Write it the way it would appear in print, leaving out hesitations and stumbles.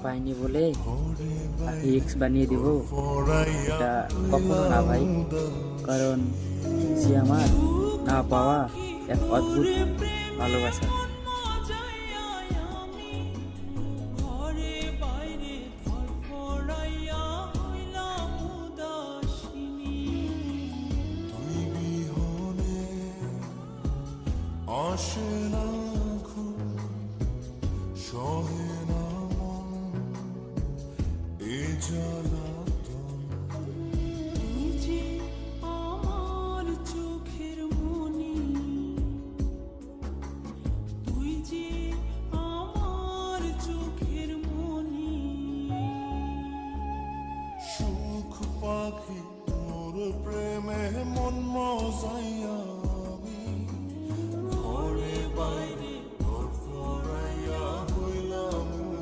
পাইনি বলে তাকে এক্স বানিয়ে দিব, এটা কখনো না ভাই। কারণ সে আমার না পাওয়া এক অদ্ভুত ভালোবাসা। আসে না ঘুম, সহে না মন এ জ্বালাতন। তুই যে আমার চোখের মনি, তুই যে আমার চোখের মনি। সুখ পাখি তোর প্রেমে মন মজাইয়া